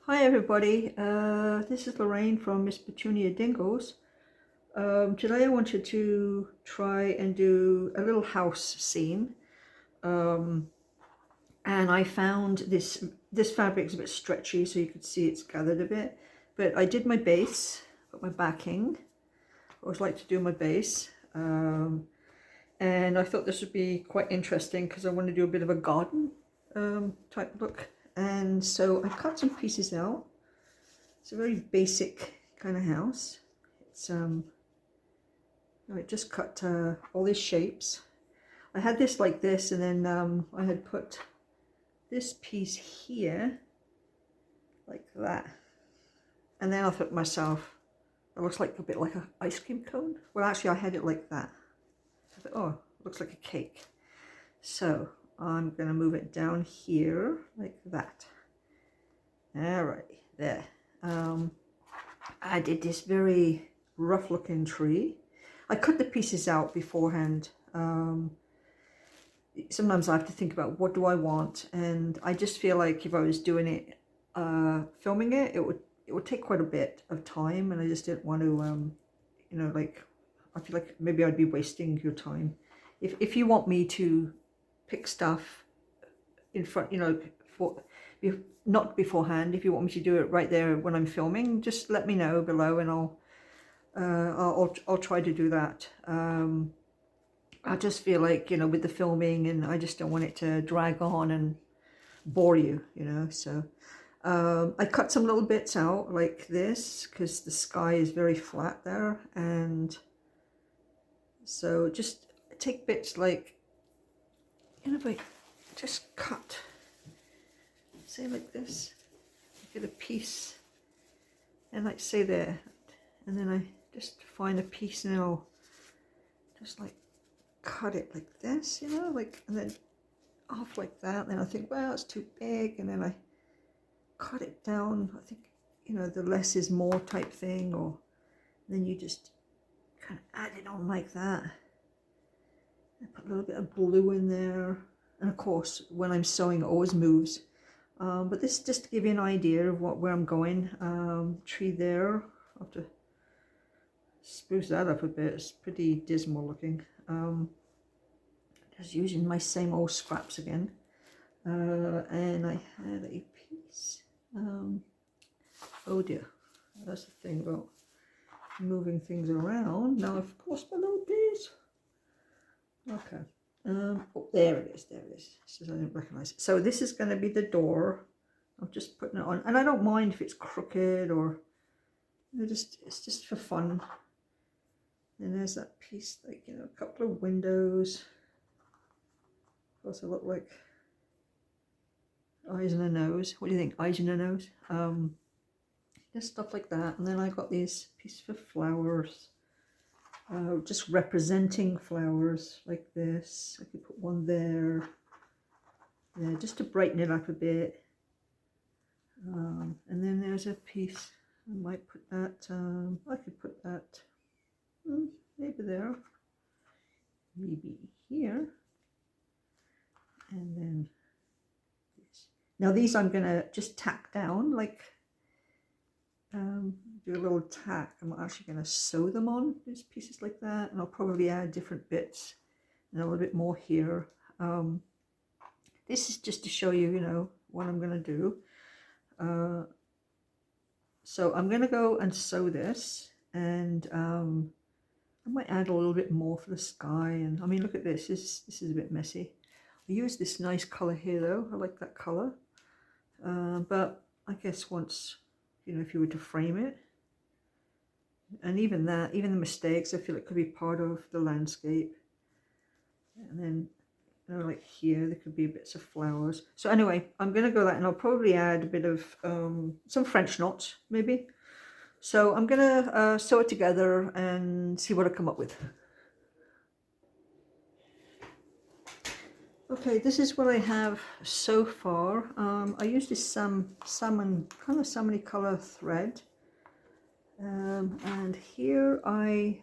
Hi everybody, this is Lorraine from Miss Petunia Dingles. Today I wanted to try and do a little house scene, and I found this fabric is a bit stretchy, so you can see it's gathered a bit, but I did my base, got my backing. I always like to do my base, and I thought this would be quite interesting because I want to do a bit of a garden type look, and so I cut some pieces out. It's a very basic kind of house. It's I just cut all these shapes. I had this like this, and then I had put this piece here like that, and then I thought to myself, it looks like a bit like an ice cream cone. Well, actually, I had it like that. I thought, oh, it looks like a cake. So I'm gonna move it down here like that. All right, there. I did this very rough looking tree. I cut the pieces out beforehand. Sometimes I have to think about what do I want, and I just feel like if I was doing it, filming it, it would take quite a bit of time, and I just didn't want to, like, I feel like maybe I'd be wasting your time. If you want me to pick stuff in front, not beforehand. If you want me to do it right there when I'm filming, just let me know below, and I'll try to do that. I just feel like, with the filming, and I just don't want it to drag on and bore you, So I cut some little bits out like this because the sky is very flat there, and so just take bits like, like just cut. Say like this, get a piece, and like say there, and then I just find a piece, and I'll just like cut it like this, and then off like that. And then I think, well, it's too big, and then I cut it down. I think, the less is more type thing, or then you just kind of add it on like that. I put a little bit of blue in there, and of course, when I'm sewing, it always moves. But this just to give you an idea of where I'm going. Tree there. I'll have to spruce that up a bit. It's pretty dismal looking. Just using my same old scraps again. And I had a piece. Oh dear, that's the thing about moving things around. Now I've lost my little piece. Okay. Oh, there it is. There it is. Says I didn't recognize it. So this is going to be the door. I'm just putting it on, and I don't mind if it's crooked or it's just for fun. And there's that piece, like, a couple of windows. Of course, I look like eyes and a nose. What do you think? Eyes and a nose? Just stuff like that. And then I got these pieces of flowers. Just representing flowers like this. I could put one there. Yeah, just to brighten it up a bit. And then there's a piece. I might put that. I could put that maybe there, maybe here, and then this. Now these I'm gonna just tack down, like do a little tack. I'm not actually gonna sew them on, these pieces like that, and I'll probably add different bits and a little bit more here. This is just to show you, what I'm gonna do. So I'm gonna go and sew this, and I might add a little bit more for the sky. And I mean, look at this. This is a bit messy. I use this nice color here though. I like that color. But I guess once, if you were to frame it, and even that, even the mistakes, I feel it could be part of the landscape. And then, like here, there could be bits of flowers. So anyway, I'm gonna go that, and I'll probably add a bit of some French knots, maybe. So I'm gonna sew it together and see what I come up with. Okay, this is what I have so far. I used this salmon color thread, and here I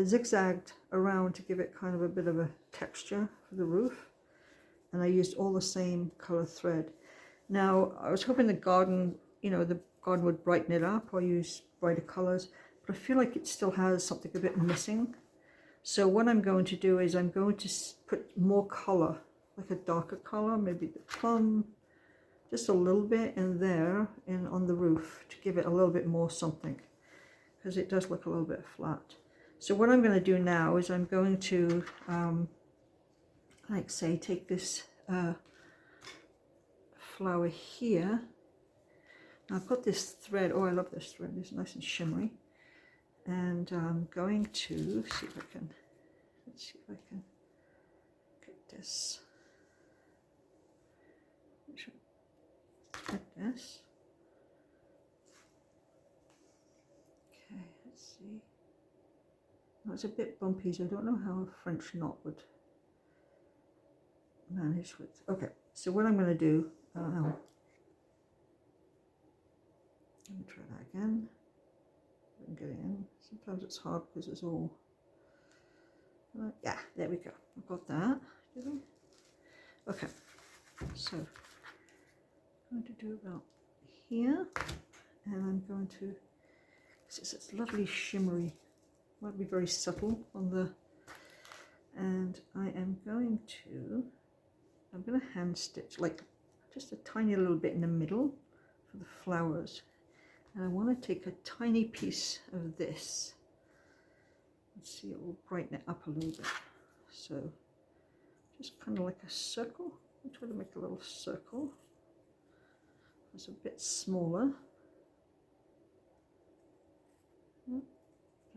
zigzagged around to give it kind of a bit of a texture for the roof, and I used all the same color thread. Now, I was hoping the garden, you know, the garden would brighten it up or use brighter colors, but I feel like it still has something a bit missing. So what I'm going to do is I'm going to put more color, like a darker color, maybe the plum, just a little bit in there and on the roof to give it a little bit more something, because it does look a little bit flat. So what I'm going to do now is I'm going to, like say, take this flower here. Now I've got this thread. Oh, I love this thread. It's nice and shimmery. And I'm going to see if I can, let's see if I can get this. Get this. Okay, let's see. Oh, it's a bit bumpy, so I don't know how a French knot would manage with. Okay, so what I'm going to do, let me try that again. I can get it in. Sometimes it's hard because it's all. Yeah, there we go. I've got that. Okay, so I'm going to do about here, and I'm going to. It's lovely shimmery. Might be very subtle on the. And I am going to. I'm going to hand stitch like just a tiny little bit in the middle for the flowers. And I want to take a tiny piece of this. Let's see, it will brighten it up a little bit. So just kind of like a circle. I'll try to make a little circle. It's a bit smaller.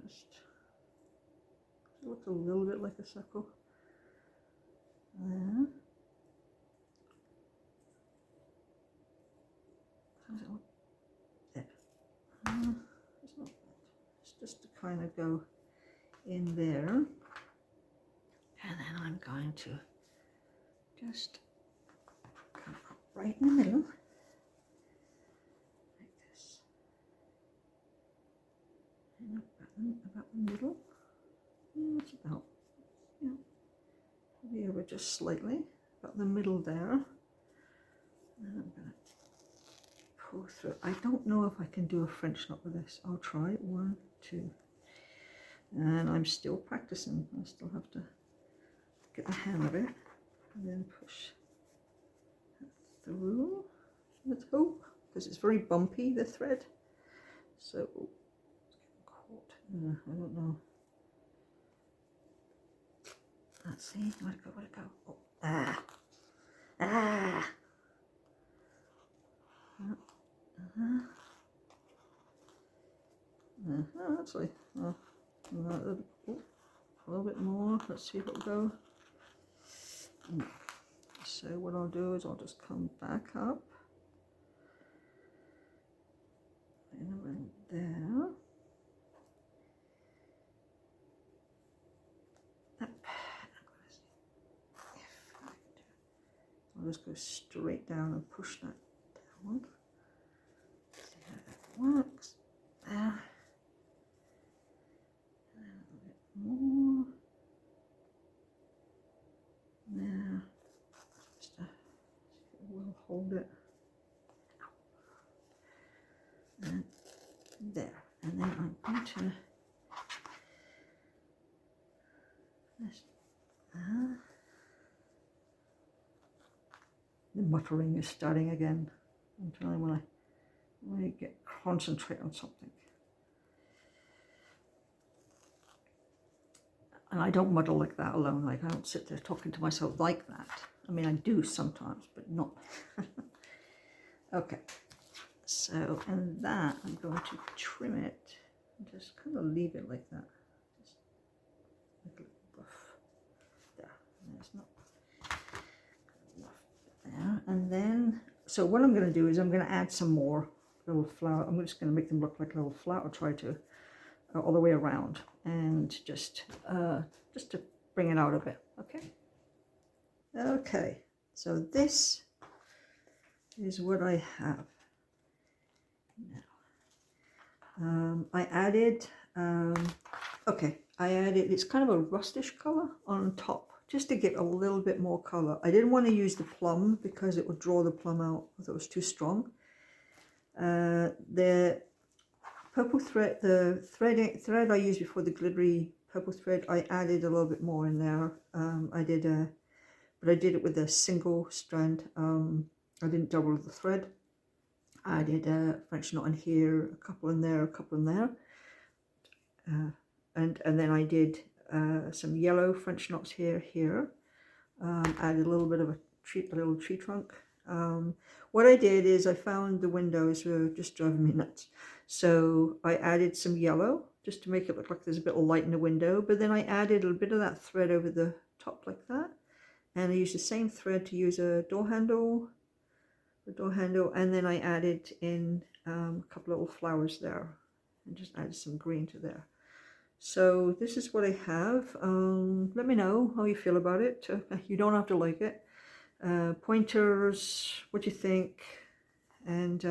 Just look a little bit like a circle. There. It's not bad. It's just to kind of go in there, and then I'm going to just come up right in the middle, like this, and about the middle. It's about, yeah, maybe over just slightly, about the middle there. And I'm going to pull through. I don't know if I can do a French knot with this. I'll try. 1, 2. And I'm still practicing. I still have to get the hang of it. And then push through. Let's hope. Because it's very bumpy, the thread. So, it's getting caught. I don't know. Let's see. Where'd it go? Where'd it go? Oh, actually, a little bit more. Let's see if it'll go. So what I'll do is I'll just come back up and around there. I'll just go straight down and push that down. See how that works. There. And a little bit more. There. Just see if it will hold it. And there. And then I'm going to the muttering is starting again. I'm telling you, when I get concentrate on something. And I don't muddle like that alone. Like I don't sit there talking to myself like that. I mean, I do sometimes, but not. Okay. So, and that I'm going to trim it and just kind of leave it like that. Just like a little rough. There. And it's not rough there. And then, so what I'm going to do is I'm going to add some more little flower. I'm just going to make them look like a little flower. Try to all the way around, and just to bring it out a bit. Okay, so this is what I have now. I added I added, it's kind of a rustish color on top just to get a little bit more color. I didn't want to use the plum because it would draw the plum out. I thought it was too strong. The purple thread, the thread I used before, the glittery purple thread, I added a little bit more in there. But I did it with a single strand. I didn't double the thread. I did a French knot in here, a couple in there, a couple in there. And then I did some yellow French knots here. Added a little bit of a little tree trunk. What I did is I found the windows were just driving me nuts. So I added some yellow just to make it look like there's a bit of light in the window. But then I added a bit of that thread over the top like that. And I used the same thread to use a door handle, and then I added in a couple of little flowers there, and just added some green to there. So this is what I have. Let me know how you feel about it. You don't have to like it. Pointers, what you think, and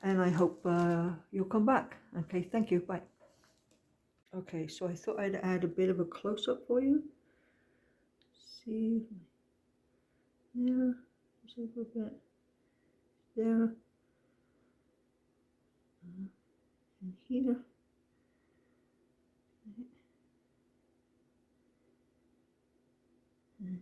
I hope you'll come back. Okay, thank you. Bye. Okay, so I thought I'd add a bit of a close-up for you. See there, just a little bit there, and here, and